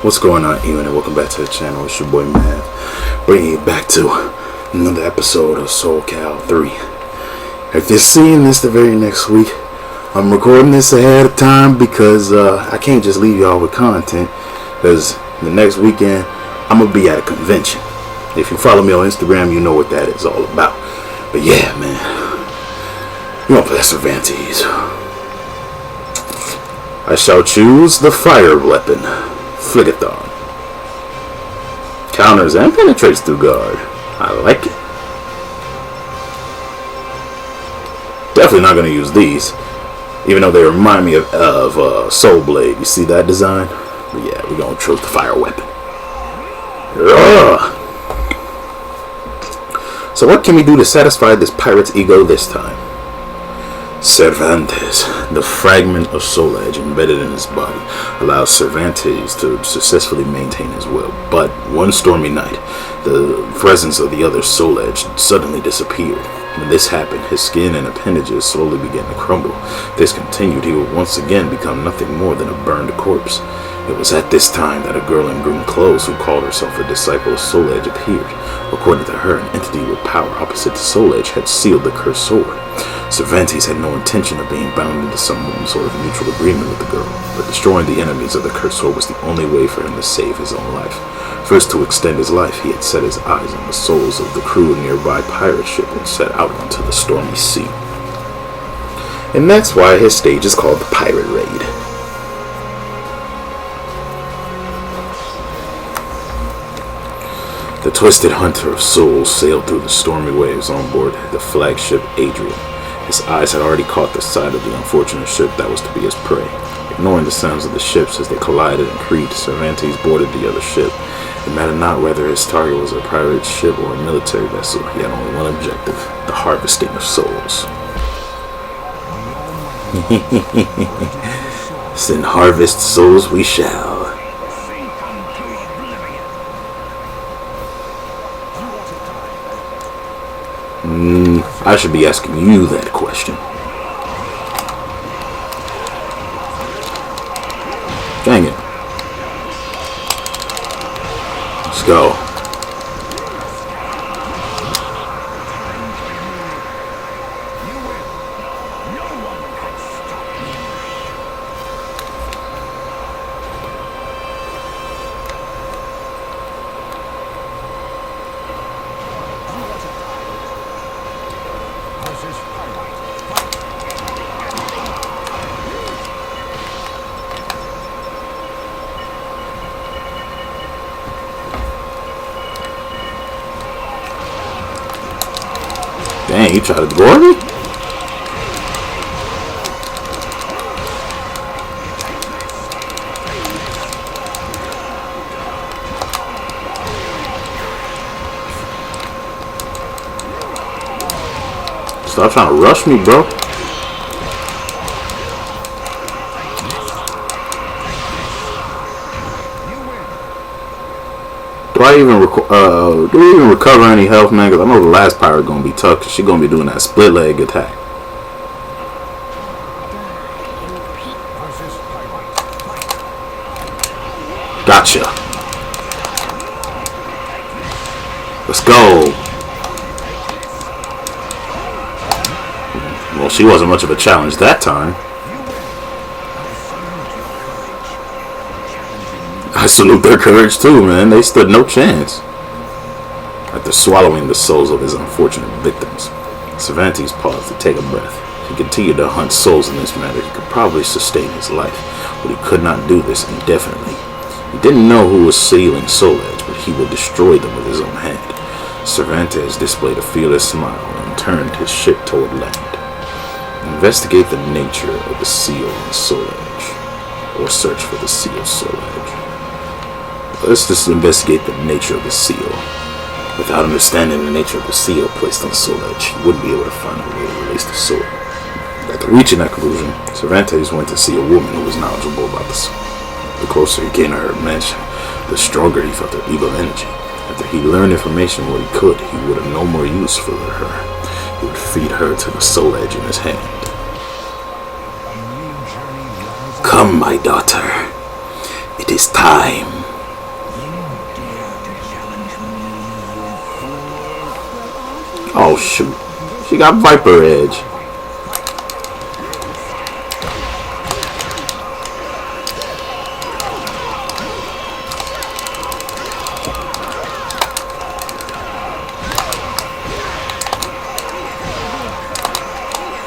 What's going on, Ewan, and welcome back to the channel. It's your boy Mav, bringing you back to another episode of Soul Cal 3. If you're seeing this the very next week, I'm recording this ahead of time because I can't just leave y'all with content, because the next weekend I'm going to be at a convention. If you follow me on Instagram, you know what that is all about. But yeah, man, we're going to play Cervantes. I shall choose the fire weapon. Fligathon. Counters and penetrates through guard. I like it. Definitely not going to use these, even though they remind me of Soul Blade. You see that design? But yeah, we're going to choose the fire weapon. Ugh. So what can we do to satisfy this pirate's ego this time? Cervantes, the fragment of soul edge embedded in his body, allows Cervantes to successfully maintain his will. But one stormy night, the presence of the other soul edge suddenly disappeared. When this happened, his skin and appendages slowly began to crumble. If this continued, he would once again become nothing more than a burned corpse. It was at this time that a girl in green clothes who called herself a disciple of Soul Edge appeared. According to her, an entity with power opposite to Soul Edge had sealed the cursed sword. Cervantes had no intention of being bound into some sort of mutual agreement with the girl, but destroying the enemies of the cursed sword was the only way for him to save his own life. First, to extend his life, he had set his eyes on the souls of the crew of a nearby pirate ship and set out onto the stormy sea. And that's why his stage is called the Pirate Raid. The twisted hunter of souls sailed through the stormy waves on board the flagship Adrian. His eyes had already caught the sight of the unfortunate ship that was to be his prey. Ignoring the sounds of the ships as they collided and creaked, Cervantes boarded the other ship. It mattered not whether his target was a pirate ship or a military vessel. He had only one objective: the harvesting of souls. Then harvest souls we shall. I should be asking you that question. Dang it. Let's go. Dang, you tried to gore me? Stop trying to rush me, bro. Do we even recover any health, man? Because I know the last pirate gonna be tough, because she's gonna be doing that split leg attack. Gotcha. Let's go. Well, she wasn't much of a challenge that time. I salute their courage too, man. They stood no chance. After swallowing the souls of his unfortunate victims, Cervantes paused to take a breath. If he continued to hunt souls in this manner, he could probably sustain his life, but he could not do this indefinitely. He didn't know who was sealing Soul Edge, but he would destroy them with his own hand. Cervantes displayed a fearless smile and turned his ship toward land. Investigate the nature of the seal on Soul Edge, or search for the sealed Soul Edge. Let's just investigate the nature of the seal. Without understanding the nature of the seal placed on Soul Edge, he wouldn't be able to find a way to release the sword. After reaching that conclusion, Cervantes went to see a woman who was knowledgeable about the seal. The closer he came to her mansion, the stronger he felt her evil energy. After he learned information what he could, he would have no more use for her. He would feed her to the Soul Edge in his hand. Come, my daughter. It is time. Oh shoot. She got Viper Edge.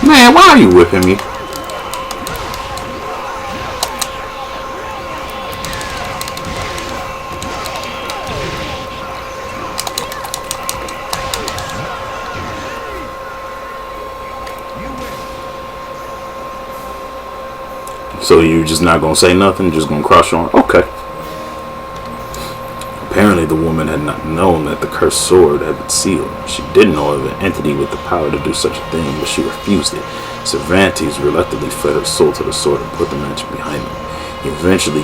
Man, why are you whipping me? So you just not gonna say nothing? Just gonna cross your arm? Okay. Apparently the woman had not known that the cursed sword had been sealed. She did know of an entity with the power to do such a thing, but she refused it. Cervantes reluctantly fed her soul to the sword and put the magic behind him. He eventually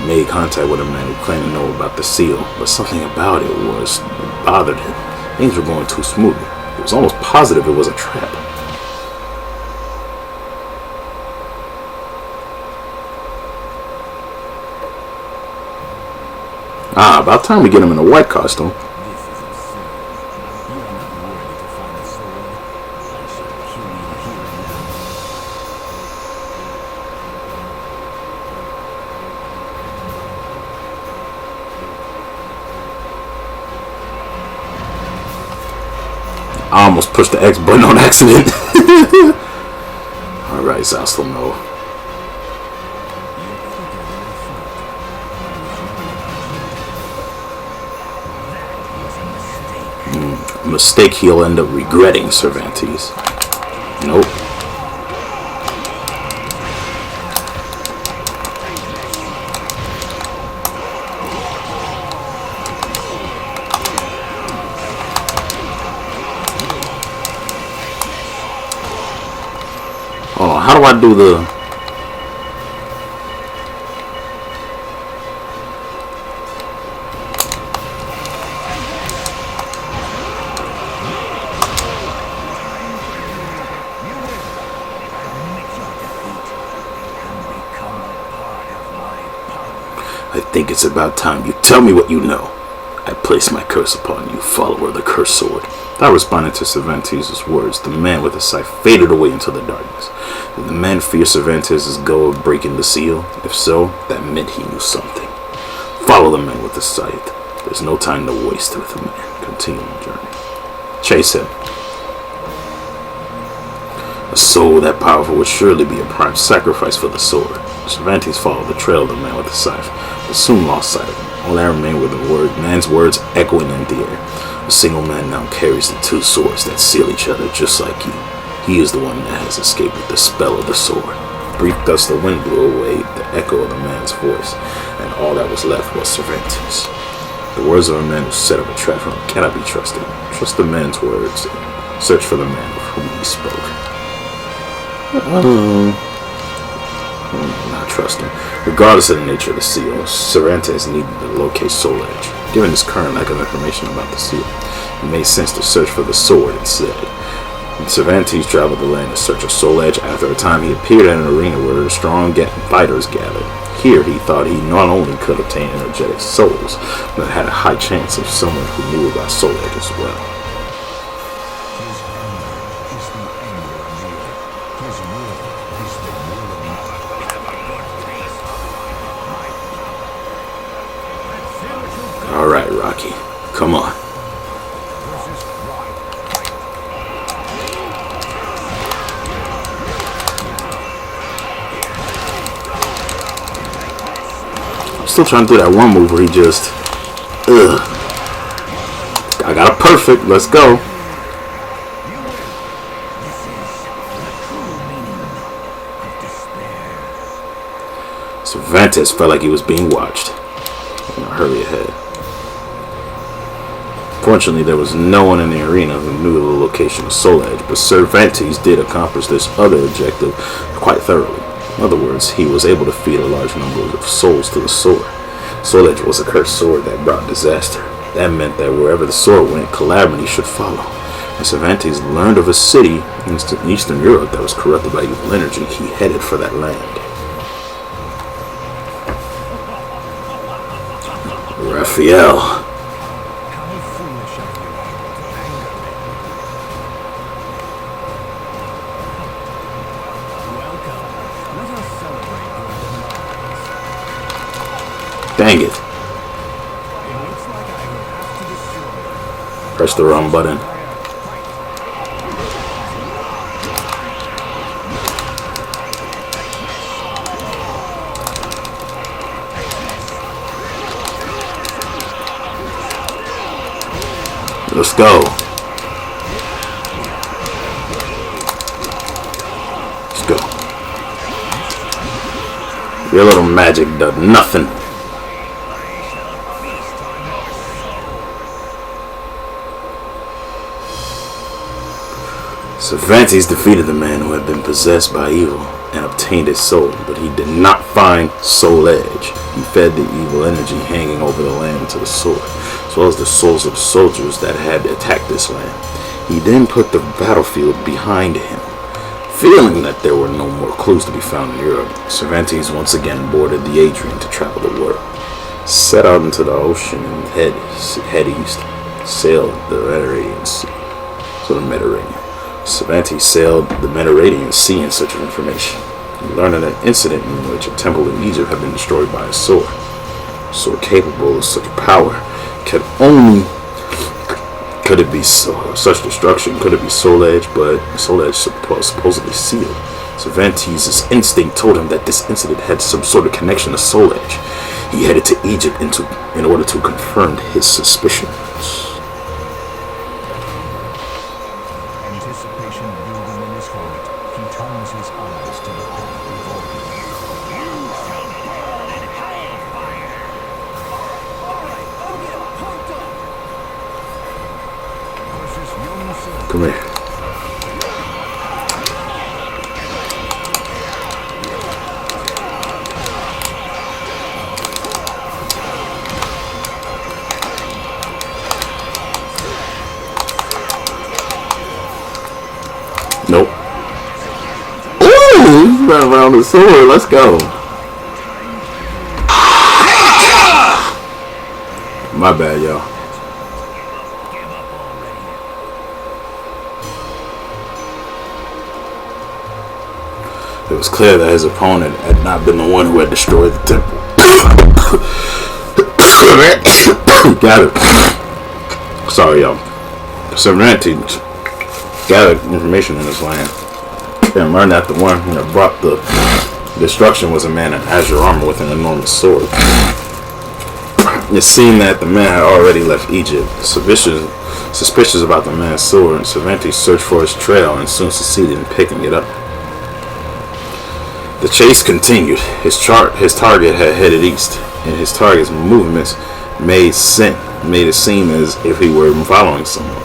made contact with a man who claimed to know about the seal, but something about it bothered him. Things were going too smoothly. He was almost positive it was a trap. About time we get him in a white costume. I almost pushed the X button on accident. Alright, Zastelmo. Mistake he'll end up regretting, Cervantes. Nope. Hold on, how do I do the... I think it's about time you tell me what you know. I place my curse upon you, follower of the cursed sword. Without responding to Cervantes' words, the man with the scythe faded away into the darkness. Did the man fear Cervantes' go of breaking the seal? If so, that meant he knew something. Follow the man with the scythe. There's no time to waste with the man. Continue the journey. Chase him. A soul that powerful would surely be a prime sacrifice for the sword. Cervantes followed the trail of the man with the scythe, but soon lost sight of him. All that remained were the man's words echoing in the air. A single man now carries the two swords that seal each other just like you. He is the one that has escaped with the spell of the sword. A brief gust of wind blew away the echo of the man's voice, and all that was left was Cervantes. The words of a man who set up a trap for him cannot be trusted. Trust the man's words, and search for the man of whom he spoke. Not trust him. Regardless of the nature of the seal, Cervantes needed to locate Soul Edge. Given his current lack of information about the seal, it made sense to search for the sword instead. When Cervantes traveled the land in search of Soul Edge, after a time he appeared at an arena where strong fighters gathered. Here he thought he not only could obtain energetic souls, but had a high chance of someone who knew about Soul Edge as well. Alright, Rocky. Come on. I'm still trying to do that one move where he just... I got a perfect. Let's go. Cervantes felt like he was being watched. Hurry ahead. Fortunately, there was no one in the arena who knew the location of Soul Edge, but Cervantes did accomplish this other objective quite thoroughly. In other words, he was able to feed a large number of souls to the sword. Soul Edge was a cursed sword that brought disaster. That meant that wherever the sword went, calamity should follow. When Cervantes learned of a city in Eastern Europe that was corrupted by evil energy, he headed for that land. Raphael. Dang it. Press the wrong button. Let's go. Let's go. Your little magic does nothing. Cervantes defeated the man who had been possessed by evil and obtained his soul, but he did not find Soul Edge. He fed the evil energy hanging over the land to the sword, as well as the souls of the soldiers that had attacked this land. He then put the battlefield behind him. Feeling that there were no more clues to be found in Europe, Cervantes once again boarded the Adrian to travel the world. Set out into the ocean and head east, sailed the Mediterranean Sea. Cervantes sailed the Mediterranean Sea in search of information. He learned of an incident in which a temple in Egypt had been destroyed by a sword. A sword capable of such power such destruction could it be Soul Edge, but Soul Edge supposedly sealed. Cervantes' instinct told him that this incident had some sort of connection to Soul Edge. He headed to Egypt in order to confirm his suspicions. Anticipation building in his heart, he turns his eyes to the path before him. You shall burn in hellfire! Alright, I'll get pumped up! Precious young soul. Come here. Nope. Ooh, he's running around the sword. Let's go. My bad, y'all. It was clear that his opponent had not been the one who had destroyed the temple. Got it. Sorry, y'all. Cervantes gathered information in his land and learned that the one that brought the destruction was a man in azure armor with an enormous sword. It seemed that the man had already left Egypt. Suspicious about the man's sword, Cervantes searched for his trail and soon succeeded in picking it up. The chase continued. His target had headed east, and his target's movements made it seem as if he were following someone.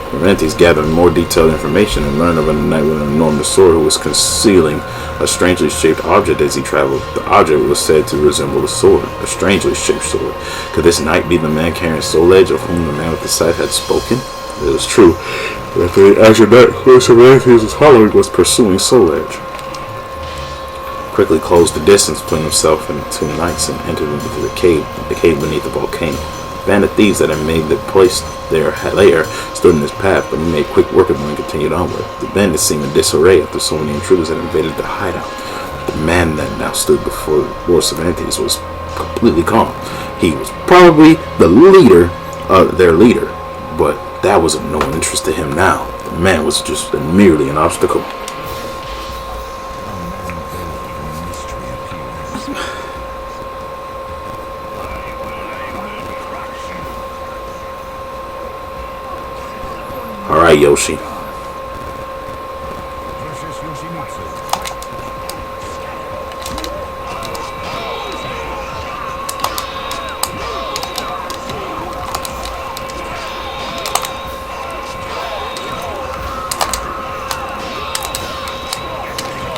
Cervantes gathered more detailed information and learned of a knight with an enormous sword who was concealing a strangely shaped object as he traveled. The object was said to resemble a sword, a strangely shaped sword. Could this knight be the man carrying Soul Edge of whom the man with the scythe had spoken? It was true that the azure knight who Cervantes was following was pursuing Soul Edge. Quickly closed the distance between himself and the two knights and entered into the cave beneath the volcano. Bandit thieves that had made the place their lair stood in his path, but he made quick work of them and continued onward. The bandits seemed in disarray after so many intruders had invaded their hideout. The man that now stood before Cervantes was completely calm. He was probably the leader, their leader, but that was of no interest to him now. The man was just merely an obstacle. Alright, Yoshi.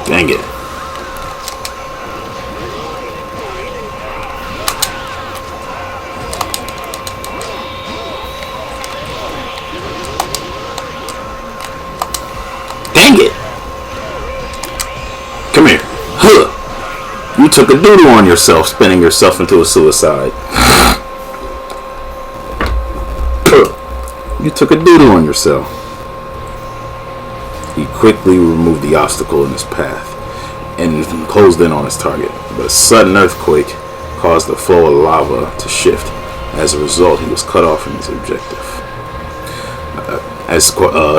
Dang it. Dang it! Come here. Huh. You took a doodle on yourself, spinning yourself into a suicide. You took a doodle on yourself. He quickly removed the obstacle in his path and closed in on his target. But a sudden earthquake caused the flow of lava to shift. As a result, he was cut off from his objective. As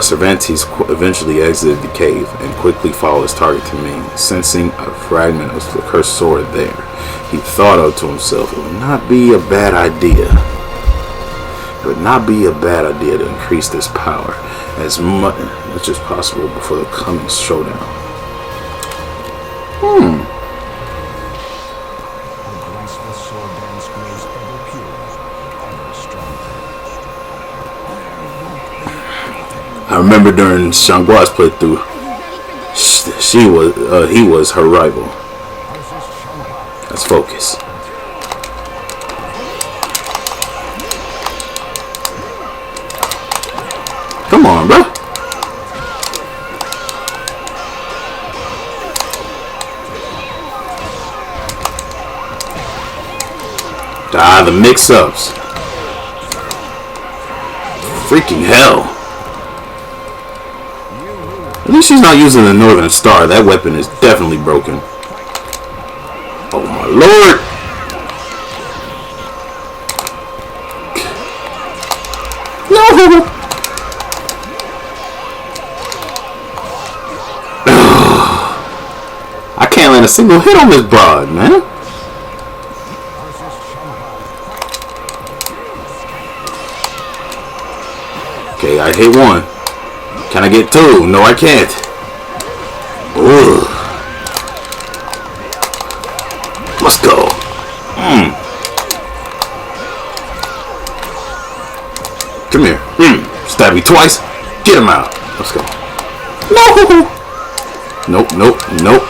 Cervantes eventually exited the cave and quickly followed his target to me, sensing a fragment of the cursed sword there, he thought to himself, it would not be a bad idea. It would not be a bad idea to increase this power as much as possible before the coming showdown. The graceful sword dance grows ever purer, ever stronger. I remember during Shanggua's playthrough, he was her rival. Let's focus. Come on, bro. The mix-ups. Freaking hell. At least she's not using the Northern Star. That weapon is definitely broken. Oh my lord. No. I can't land a single hit on this broad, man. Okay, I hit one. Can I get two? No, I can't. Ugh. Let's go. Come here. Stab me twice. Get him out. Let's go. No. Nope, nope, nope.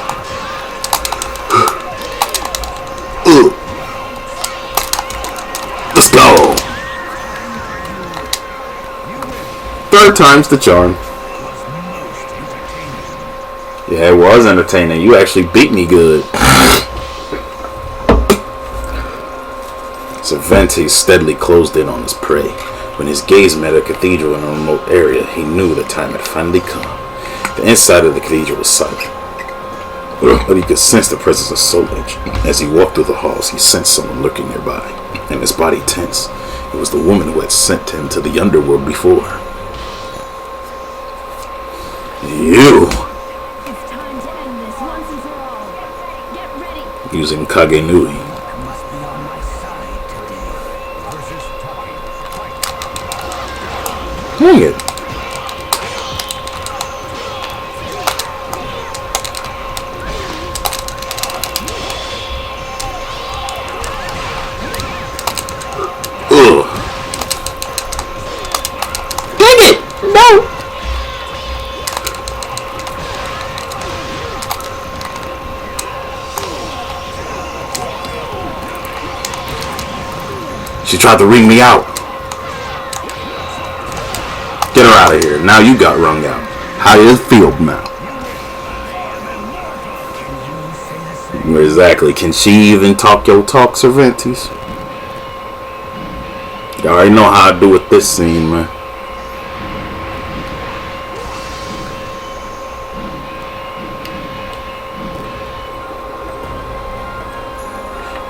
Let's go. Third time's the charm. Yeah, it was entertaining. You actually beat me good. Cervantes steadily closed in on his prey. When his gaze met a cathedral in a remote area, he knew the time had finally come. The inside of the cathedral was silent, but he could sense the presence of Solange. As he walked through the halls, he sensed someone lurking nearby, and his body tensed. It was the woman who had sent him to the underworld before. You! It's time to end this once and for all. Get ready. Using Kage Nui. Must be on my side today. Versus Taki. Fight. Dang it. Ugh. Dang it! No! She tried to ring me out. Get her out of here. Now you got wrung out. How does it feel now? Exactly. Can she even talk your talk, Cervantes? You already know how I do with this scene, man.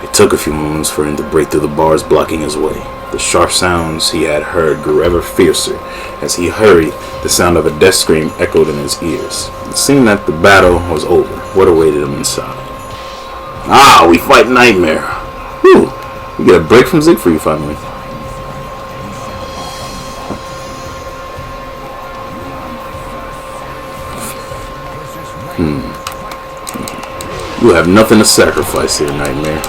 It took a few moments for him to break through the bars blocking his way. The sharp sounds he had heard grew ever fiercer. As he hurried, the sound of a death scream echoed in his ears. It seemed that the battle was over. What awaited him inside? Ah, we fight Nightmare. Whew. We get a break from Siegfried finally. You have nothing to sacrifice here, Nightmare.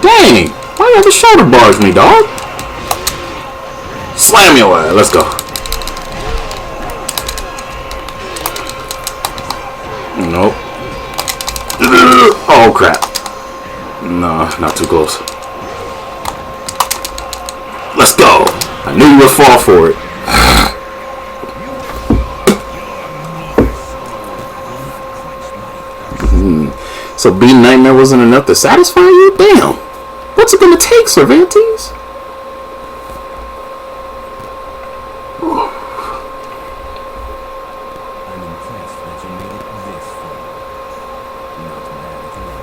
Dang! Why you have the shoulder bars me, dog? Slam your ass. Let's go. Nope. Oh, crap. No, not too close. Let's go. I knew you would fall for it. So beating Nightmare wasn't enough to satisfy you? Damn. What's it gonna take, Cervantes? I'm impressed that you made it this far. Not bad at all.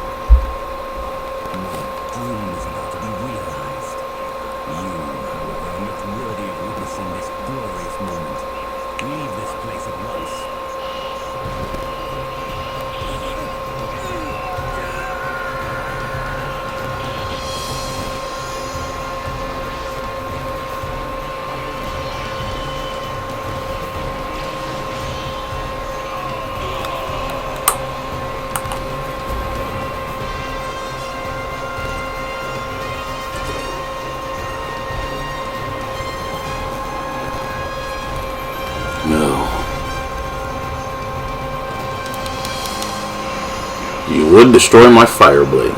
would destroy my fire blade.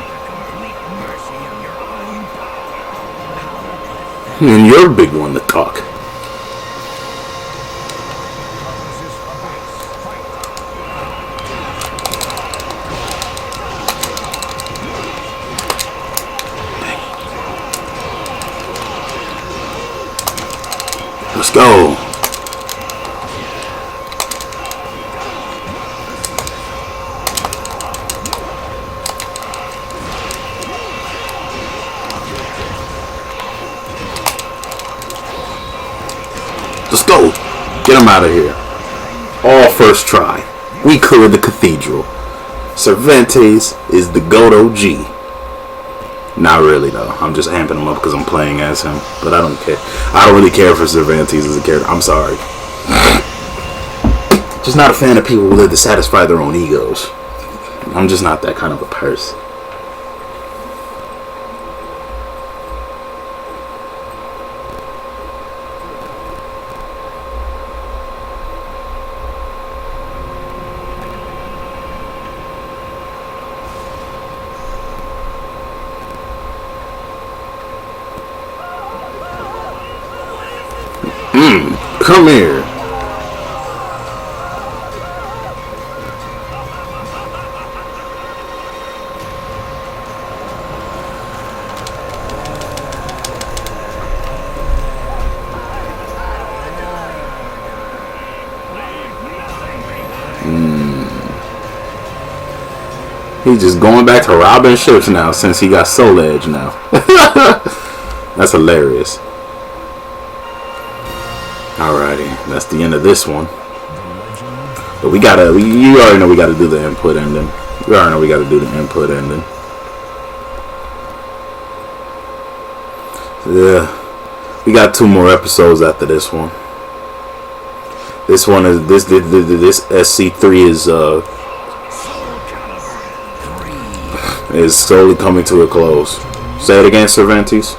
And you're a big one to talk. Let's go. Let's go. Get him out of here. All first try. We cleared the cathedral. Cervantes is the GOAT OG. Not really though. I'm just amping him up because I'm playing as him. But I don't care. I don't really care for Cervantes as a character. I'm sorry. Just not a fan of people who live to satisfy their own egos. I'm just not that kind of a person. Come here. He's just going back to robbing ships now since he got Soul Edge now. That's hilarious. Alrighty, that's the end of this one. But you already know we gotta do the input ending. You already know we gotta do the input ending. Yeah, we got 2 more episodes after this one. This one is this SC3 is slowly coming to a close. Say it again, Cervantes.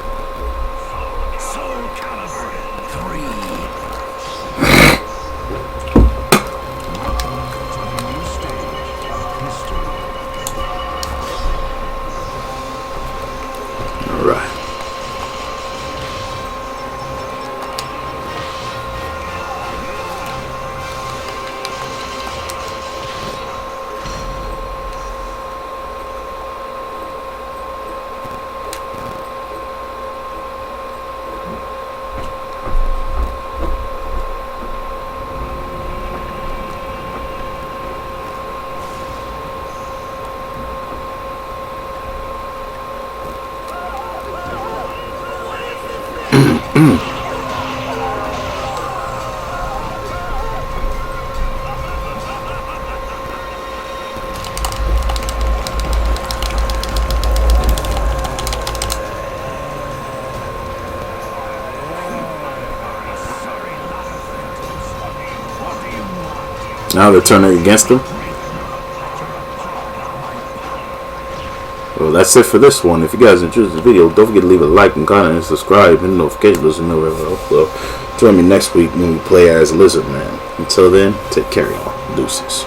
Now they're turning against him. Well, that's it for this one. If you guys enjoyed this video, don't forget to leave a like and comment and subscribe and notifications to know wherever I upload. Join me next week when we play as Lizard Man. Until then, take care, y'all. Deuces.